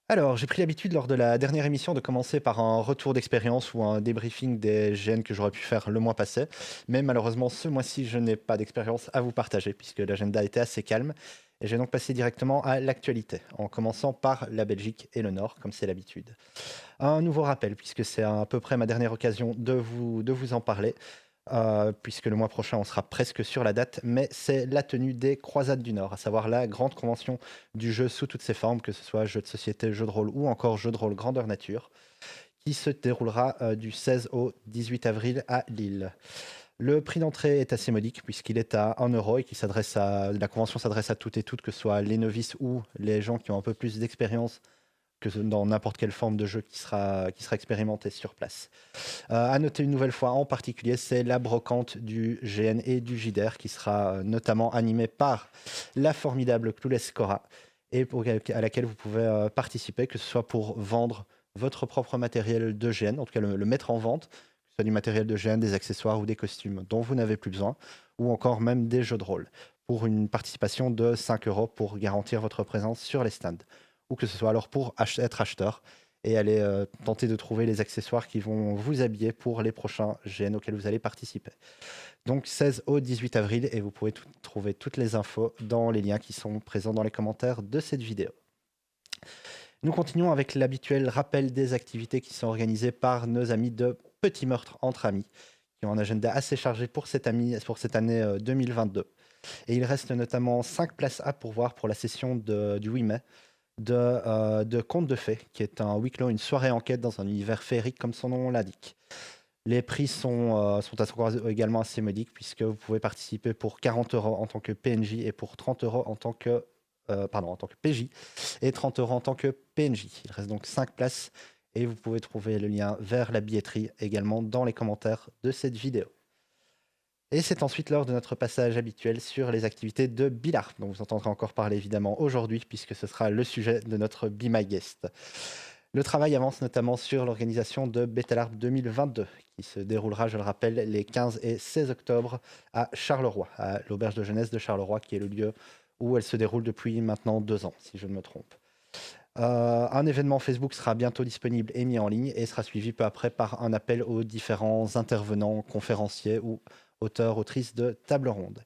Alors, j'ai pris l'habitude lors de la dernière émission de commencer par un retour d'expérience ou un débriefing des GN que j'aurais pu faire le mois passé. Mais malheureusement, ce mois-ci, je n'ai pas d'expérience à vous partager puisque l'agenda était assez calme. Et j'ai donc passé directement à l'actualité, en commençant par la Belgique et le Nord, comme c'est l'habitude. Un nouveau rappel, puisque c'est à peu près ma dernière occasion de vous en parler, puisque le mois prochain, on sera presque sur la date, mais c'est la tenue des Croisades du Nord, à savoir la grande convention du jeu sous toutes ses formes, que ce soit jeu de société, jeu de rôle ou encore jeu de rôle grandeur nature, qui se déroulera du 16 au 18 avril à Lille. Le prix d'entrée est assez modique puisqu'il est à 1 € et la convention s'adresse à toutes et toutes, que ce soit les novices ou les gens qui ont un peu plus d'expérience que dans n'importe quelle forme de jeu qui sera expérimentée sur place. À noter une nouvelle fois en particulier, c'est la brocante du GN et du JDR qui sera notamment animée par la formidable Clueless Cora et à laquelle vous pouvez participer, que ce soit pour vendre votre propre matériel de GN, en tout cas le mettre en vente, que ce soit du matériel de GN, des accessoires ou des costumes dont vous n'avez plus besoin, ou encore même des jeux de rôle, pour une participation de 5 € pour garantir votre présence sur les stands. Ou que ce soit alors pour être acheteur et aller tenter de trouver les accessoires qui vont vous habiller pour les prochains GN auxquels vous allez participer. Donc 16 au 18 avril et vous pouvez trouver toutes les infos dans les liens qui sont présents dans les commentaires de cette vidéo. Nous continuons avec l'habituel rappel des activités qui sont organisées par nos amis de Petit Meurtre entre Amis, qui ont un agenda assez chargé pour cette année 2022. Et il reste notamment 5 places à pourvoir pour la session du 8 mai de Contes de Fées, qui est un week long, une soirée enquête dans un univers féerique comme son nom l'indique. Les prix sont également assez modiques puisque vous pouvez participer pour 40 € en tant que PNJ et pour 30 € en tant que PJ et 30 € en tant que PNJ. Il reste donc 5 places et vous pouvez trouver le lien vers la billetterie également dans les commentaires de cette vidéo. Et c'est ensuite l'heure de notre passage habituel sur les activités de Bilarp, dont vous entendrez encore parler évidemment aujourd'hui, puisque ce sera le sujet de notre Be My Guest. Le travail avance notamment sur l'organisation de Betalarp 2022, qui se déroulera, je le rappelle, les 15 et 16 octobre à Charleroi, à l'auberge de jeunesse de Charleroi, qui est le lieu où elle se déroule depuis maintenant 2 ans, si je ne me trompe. Un événement Facebook sera bientôt disponible et mis en ligne et sera suivi peu après par un appel aux différents intervenants, conférenciers ou auteurs, autrices de table ronde.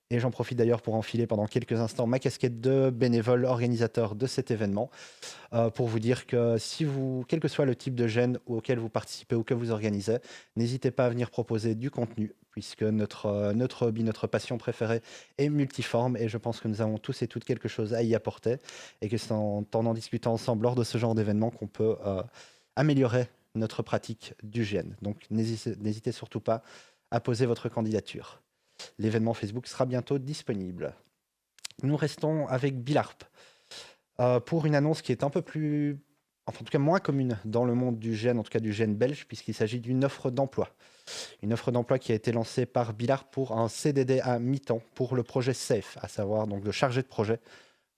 Et j'en profite d'ailleurs pour enfiler pendant quelques instants ma casquette de bénévole organisateur de cet événement, pour vous dire que quel que soit le type de gène auquel vous participez ou que vous organisez, n'hésitez pas à venir proposer du contenu, puisque notre hobby, notre passion préférée est multiforme, et je pense que nous avons tous et toutes quelque chose à y apporter, et que c'est en discutant ensemble lors de ce genre d'événement qu'on peut améliorer notre pratique du gène. Donc n'hésitez surtout pas à poser votre candidature. L'événement Facebook sera bientôt disponible. Nous restons avec Bilarp pour une annonce qui est un peu plus, enfin en tout cas moins commune dans le monde du gène, en tout cas du gène belge, puisqu'il s'agit d'une offre d'emploi. Une offre d'emploi qui a été lancée par Bilarp pour un CDD à mi-temps pour le projet SAFE, à savoir donc le chargé de projet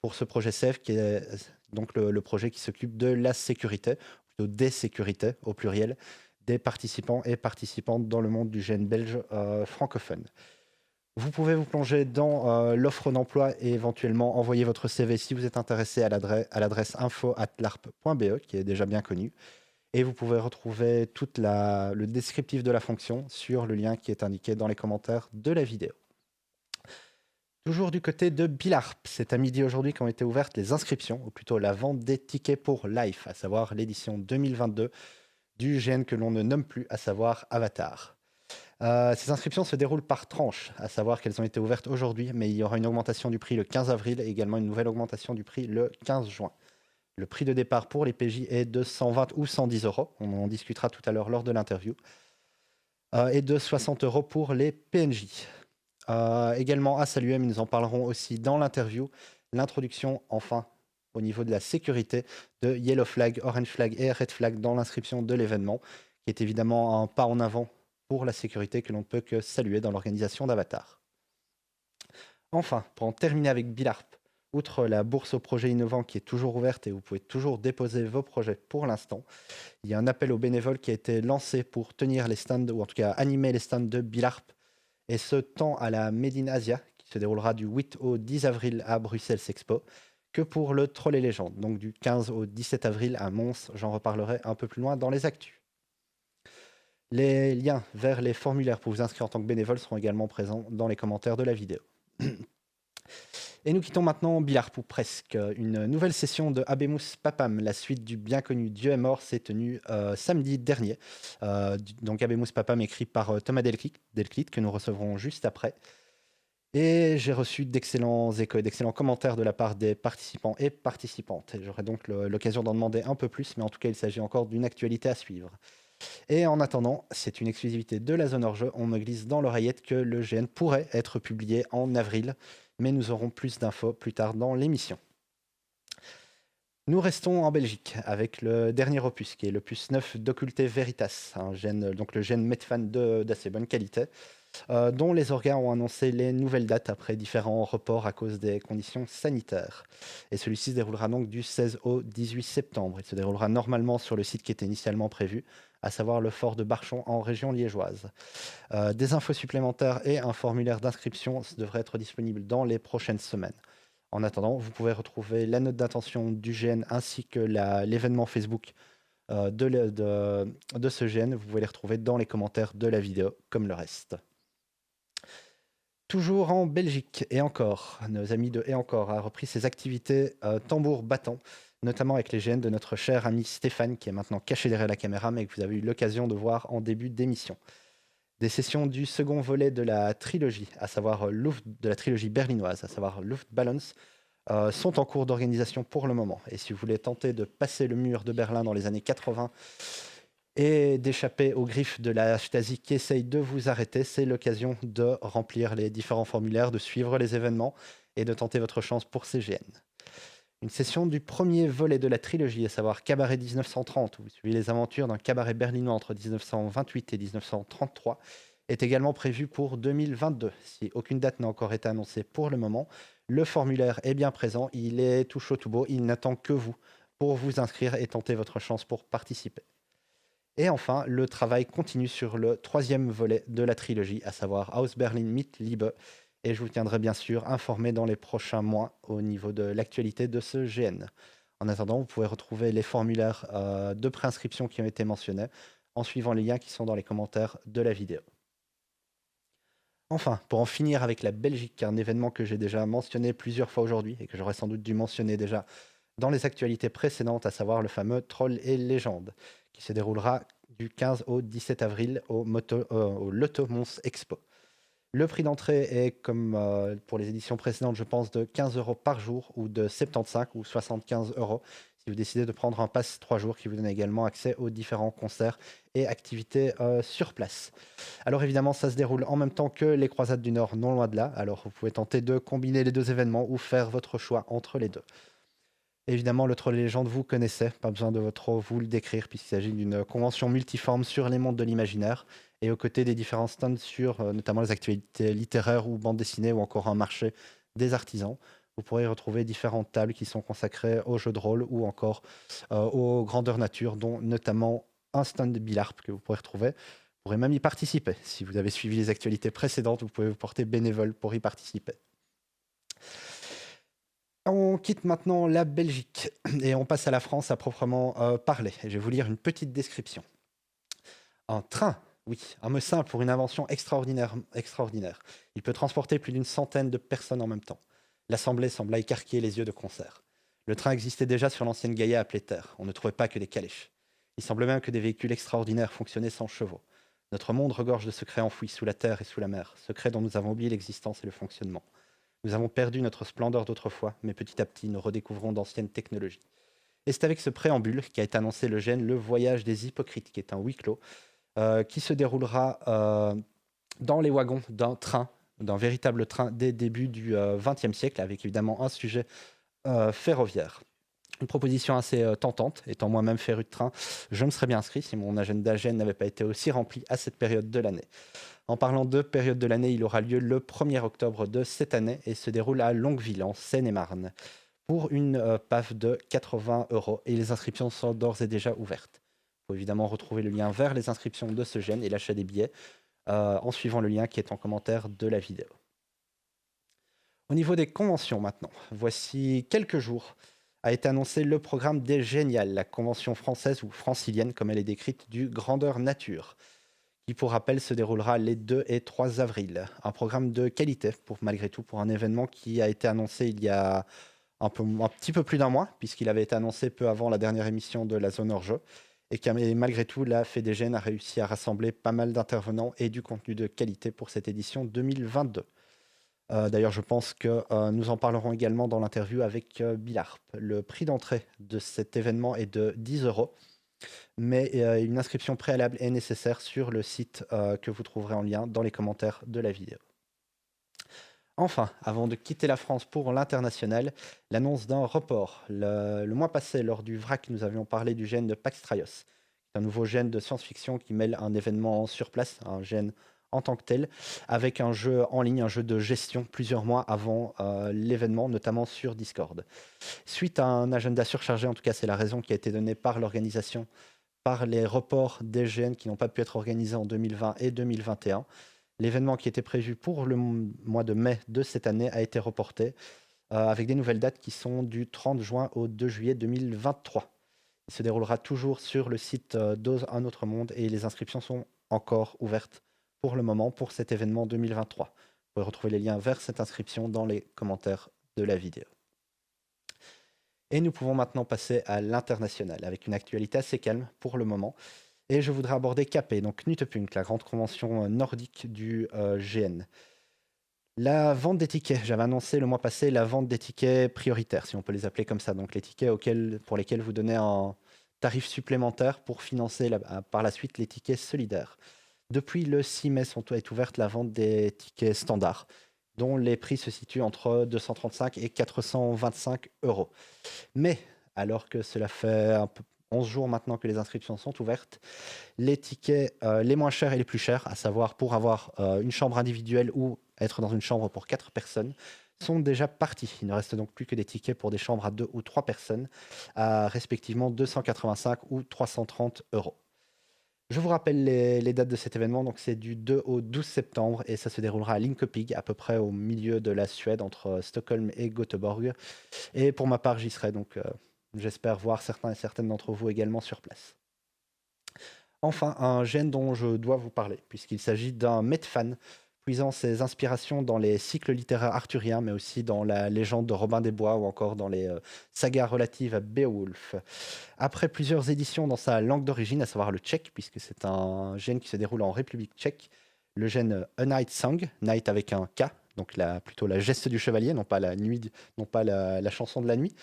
pour ce projet SAFE, qui est donc le projet qui s'occupe de la sécurité, plutôt des sécurités au pluriel, des participants et participantes dans le monde du gène belge francophone. Vous pouvez vous plonger dans l'offre d'emploi et éventuellement envoyer votre CV si vous êtes intéressé à l'adresse info@larp.be, qui est déjà bien connue. Et vous pouvez retrouver le descriptif de la fonction sur le lien qui est indiqué dans les commentaires de la vidéo. Toujours du côté de Bilarp, c'est à midi aujourd'hui qu'ont été ouvertes les inscriptions, ou plutôt la vente des tickets pour Life, à savoir l'édition 2022 du GN que l'on ne nomme plus, à savoir Avatar. Ces inscriptions se déroulent par tranches, à savoir qu'elles ont été ouvertes aujourd'hui, mais il y aura une augmentation du prix le 15 avril et également une nouvelle augmentation du prix le 15 juin. Le prix de départ pour les PJ est de 120 ou 110 euros, on en discutera tout à l'heure lors de l'interview, et de 60 euros pour les PNJ. Également à saluer, mais nous en parlerons aussi dans l'interview, l'introduction enfin au niveau de la sécurité de Yellow Flag, Orange Flag et Red Flag dans l'inscription de l'événement, qui est évidemment un pas en avant pour la sécurité que l'on ne peut que saluer dans l'organisation d'Avatar. Enfin, pour en terminer avec Bilarp, outre la bourse aux projets innovants qui est toujours ouverte et vous pouvez toujours déposer vos projets pour l'instant, il y a un appel aux bénévoles qui a été lancé pour tenir les stands, ou en tout cas animer les stands de Bilarp, et ce tant à la Made in Asia, qui se déroulera du 8 au 10 avril à Bruxelles Expo, que pour le Troll et Légende. Donc du 15 au 17 avril à Mons, j'en reparlerai un peu plus loin dans les actus. Les liens vers les formulaires pour vous inscrire en tant que bénévole seront également présents dans les commentaires de la vidéo. Et nous quittons maintenant Bilarp, ou presque. Une nouvelle session de Habemus Papam, la suite du bien connu Dieu est mort, s'est tenue samedi dernier. Donc Habemus Papam écrit par Thomas Delclit, que nous recevrons juste après. Et j'ai reçu d'excellents échos et d'excellents commentaires de la part des participants et participantes. J'aurai donc l'occasion d'en demander un peu plus, mais en tout cas, il s'agit encore d'une actualité à suivre. Et en attendant, c'est une exclusivité de la zone hors-jeu. On me glisse dans l'oreillette que le GN pourrait être publié en avril, mais nous aurons plus d'infos plus tard dans l'émission. Nous restons en Belgique avec le dernier opus, qui est l'opus 9 d'Occulte Veritas, un gène, donc le gène Medfan d'assez bonne qualité, dont les organes ont annoncé les nouvelles dates après différents reports à cause des conditions sanitaires. Et celui-ci se déroulera donc du 16 au 18 septembre. Il se déroulera normalement sur le site qui était initialement prévu, à savoir le fort de Barchon en région liégeoise. Des infos supplémentaires et un formulaire d'inscription devraient être disponibles dans les prochaines semaines. En attendant, vous pouvez retrouver la note d'intention du GN ainsi que l'événement Facebook de ce GN. Vous pouvez les retrouver dans les commentaires de la vidéo, comme le reste. Toujours en Belgique, et encore, nos amis de Et encore a repris ses activités tambour battant, notamment avec les GN de notre cher ami Stéphane, qui est maintenant caché derrière la caméra, mais que vous avez eu l'occasion de voir en début d'émission. Des sessions du second volet de la trilogie, à savoir de la trilogie berlinoise, à savoir Luftballons, sont en cours d'organisation pour le moment. Et si vous voulez tenter de passer le mur de Berlin dans les années 80 et d'échapper aux griffes de la Stasi qui essaye de vous arrêter, c'est l'occasion de remplir les différents formulaires, de suivre les événements et de tenter votre chance pour CGN. Une session du premier volet de la trilogie, à savoir Cabaret 1930, où vous suivez les aventures d'un cabaret berlinois entre 1928 et 1933, est également prévue pour 2022. Si aucune date n'a encore été annoncée pour le moment, le formulaire est bien présent, il est tout chaud tout beau, il n'attend que vous pour vous inscrire et tenter votre chance pour participer. Et enfin, le travail continue sur le troisième volet de la trilogie, à savoir Aus Berlin mit Liebe, et je vous tiendrai bien sûr informé dans les prochains mois au niveau de l'actualité de ce GN. En attendant, vous pouvez retrouver les formulaires de préinscription qui ont été mentionnés en suivant les liens qui sont dans les commentaires de la vidéo. Enfin, pour en finir avec la Belgique, un événement que j'ai déjà mentionné plusieurs fois aujourd'hui et que j'aurais sans doute dû mentionner déjà dans les actualités précédentes, à savoir le fameux Troll et Légende, qui se déroulera du 15 au 17 avril au Loto Mons Expo. Le prix d'entrée est, comme pour les éditions précédentes, je pense, de 15 € par jour ou de 75 ou 75 € si vous décidez de prendre un pass 3 jours qui vous donne également accès aux différents concerts et activités sur place. Alors évidemment, ça se déroule en même temps que les Croisades du Nord, non loin de là. Alors vous pouvez tenter de combiner les deux événements ou faire votre choix entre les deux. Évidemment, le Troll et Légende, vous connaissez, pas besoin de trop vous le décrire, puisqu'il s'agit d'une convention multiforme sur les mondes de l'imaginaire, et aux côtés des différents stands sur notamment les actualités littéraires ou bandes dessinées, ou encore un marché des artisans. Vous pourrez retrouver différentes tables qui sont consacrées aux jeux de rôle ou encore aux grandeurs nature, dont notamment un stand de Bilarp que vous pourrez retrouver. Vous pourrez même y participer. Si vous avez suivi les actualités précédentes, vous pouvez vous porter bénévole pour y participer. On quitte maintenant la Belgique et on passe à la France à proprement parler. Et je vais vous lire une petite description. Un train, oui, un mot simple pour une invention extraordinaire. Il peut transporter plus d'une centaine de personnes en même temps. L'assemblée sembla écarquiller les yeux de concert. Le train existait déjà sur l'ancienne Gaïa appelée Terre. On ne trouvait pas que des calèches. Il semblait même que des véhicules extraordinaires fonctionnaient sans chevaux. Notre monde regorge de secrets enfouis sous la terre et sous la mer, secrets dont nous avons oublié l'existence et le fonctionnement. Nous avons perdu notre splendeur d'autrefois, mais petit à petit, nous redécouvrons d'anciennes technologies. Et c'est avec ce préambule qu'a été annoncé le GN Le Voyage des Hypocrites, qui est un huis clos, qui se déroulera dans les wagons d'un train, d'un véritable train des débuts du XXe siècle, avec évidemment un sujet ferroviaire. Une proposition assez tentante, étant moi-même féru de train, je me serais bien inscrit si mon agenda GN n'avait pas été aussi rempli à cette période de l'année. En parlant de période de l'année, il aura lieu le 1er octobre de cette année et se déroule à Longueville, en Seine-et-Marne, pour une PAF de 80 € et les inscriptions sont d'ores et déjà ouvertes. Il faut évidemment retrouver le lien vers les inscriptions de ce GN et l'achat des billets en suivant le lien qui est en commentaire de la vidéo. Au niveau des conventions maintenant, voici quelques jours a été annoncé le programme des Géniales, la convention française ou francilienne comme elle est décrite du Grandeur Nature, qui pour rappel se déroulera les 2 et 3 avril. Un programme de qualité pour malgré tout pour un événement qui a été annoncé il y a un petit peu plus d'un mois, puisqu'il avait été annoncé peu avant la dernière émission de la zone hors-jeu, et malgré tout, la FEDGN a réussi à rassembler pas mal d'intervenants et du contenu de qualité pour cette édition 2022. D'ailleurs, je pense que nous en parlerons également dans l'interview avec Bilarp. Le prix d'entrée de cet événement est de 10 euros, mais une inscription préalable est nécessaire sur le site que vous trouverez en lien dans les commentaires de la vidéo. Enfin, avant de quitter la France pour l'international, l'annonce d'un report. Le mois passé, lors du VRAC, nous avions parlé du gène de Pax Traios, un nouveau gène de science-fiction qui mêle un événement sur place, un gène en tant que tel, avec un jeu en ligne, un jeu de gestion plusieurs mois avant l'événement, notamment sur Discord. Suite à un agenda surchargé, en tout cas c'est la raison qui a été donnée par l'organisation, par les reports des GN qui n'ont pas pu être organisés en 2020 et 2021, l'événement qui était prévu pour le mois de mai de cette année a été reporté, avec des nouvelles dates qui sont du 30 juin au 2 juillet 2023. Il se déroulera toujours sur le site d'Ose Un Autre Monde et les inscriptions sont encore ouvertes pour le moment pour cet événement 2023. Vous pouvez retrouver les liens vers cette inscription dans les commentaires de la vidéo. Et nous pouvons maintenant passer à l'international, avec une actualité assez calme pour le moment. Et je voudrais aborder KP, donc Knutepunkt, la grande convention nordique du GN. La vente des tickets, j'avais annoncé le mois passé la vente des tickets prioritaires, si on peut les appeler comme ça, donc les tickets pour lesquels vous donnez un tarif supplémentaire pour financer par la suite les tickets solidaires. Depuis le 6 mai est ouverte la vente des tickets standards, dont les prix se situent entre 235 et 425 euros. Mais, alors que cela fait un peu 11 jours maintenant que les inscriptions sont ouvertes, les tickets les moins chers et les plus chers, à savoir pour avoir une chambre individuelle ou être dans une chambre pour 4 personnes, sont déjà partis. Il ne reste donc plus que des tickets pour des chambres à 2 ou 3 personnes, à respectivement 285 ou 330 euros. Je vous rappelle les dates de cet événement, donc c'est du 2 au 12 septembre et ça se déroulera à Linkopig, à peu près au milieu de la Suède, entre Stockholm et Göteborg. Et pour ma part, j'y serai, donc j'espère voir certains et certaines d'entre vous également sur place. Enfin, un gène dont je dois vous parler, puisqu'il s'agit d'un Medfan, puisant ses inspirations dans les cycles littéraires arthuriens, mais aussi dans la légende de Robin des Bois ou encore dans les sagas relatives à Beowulf. Après plusieurs éditions dans sa langue d'origine, à savoir le tchèque, puisque c'est un gène qui se déroule en République tchèque, le gène A Night Song, Night avec un K, donc plutôt la geste du chevalier, non pas la nuit, non pas la chanson de la nuit,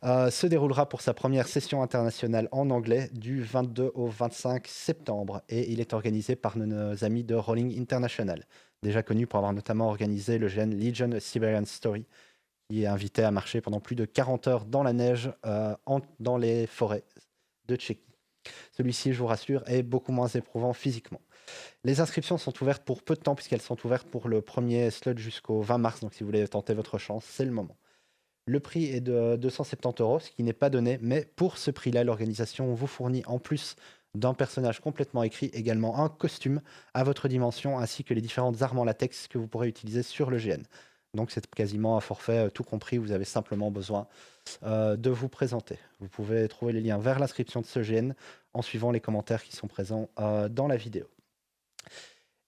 se déroulera pour sa première session internationale en anglais du 22 au 25 septembre et il est organisé par nos amis de Rolling International, déjà connus pour avoir notamment organisé le gène Legion A Siberian Story, qui est invité à marcher pendant plus de 40 heures dans la neige dans les forêts de Tchéquie. Celui-ci, je vous rassure, est beaucoup moins éprouvant physiquement. Les inscriptions sont ouvertes pour peu de temps puisqu'elles sont ouvertes pour le premier slot jusqu'au 20 mars, donc si vous voulez tenter votre chance, c'est le moment. Le prix est de 270 euros, ce qui n'est pas donné, mais pour ce prix-là, l'organisation vous fournit en plus d'un personnage complètement écrit, également un costume à votre dimension, ainsi que les différentes armes en latex que vous pourrez utiliser sur le GN. Donc c'est quasiment un forfait tout compris, vous avez simplement besoin de vous présenter. Vous pouvez trouver les liens vers l'inscription de ce GN en suivant les commentaires qui sont présents dans la vidéo.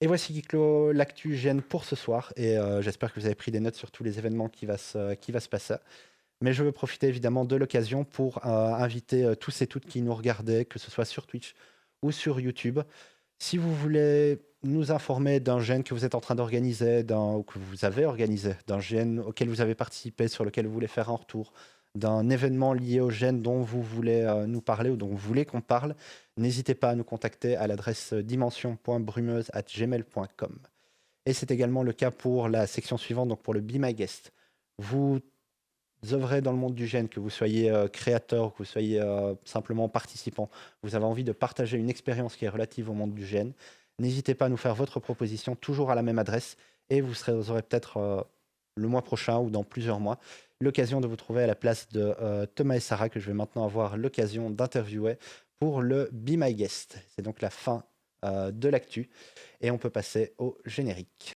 Et voici qui clôt l'actu GN pour ce soir, et j'espère que vous avez pris des notes sur tous les événements qui va se passer. Mais je veux profiter évidemment de l'occasion pour inviter tous et toutes qui nous regardaient, que ce soit sur Twitch ou sur YouTube. Si vous voulez nous informer d'un GN que vous êtes en train d'organiser, ou que vous avez organisé, d'un GN auquel vous avez participé, sur lequel vous voulez faire un retour, d'un événement lié au GN dont vous voulez nous parler ou dont vous voulez qu'on parle, n'hésitez pas à nous contacter à l'adresse dimension.brumeuse@gmail.com. Et c'est également le cas pour la section suivante, donc pour le Be My Guest. Vous œuvrez dans le monde du GN, que vous soyez créateur, que vous soyez simplement participant, vous avez envie de partager une expérience qui est relative au monde du GN, n'hésitez pas à nous faire votre proposition, toujours à la même adresse, et vous aurez peut-être le mois prochain ou dans plusieurs mois l'occasion de vous trouver à la place de Thomas et Sarah, que je vais maintenant avoir l'occasion d'interviewer pour le Be My Guest. C'est donc la fin de l'actu, et on peut passer au générique.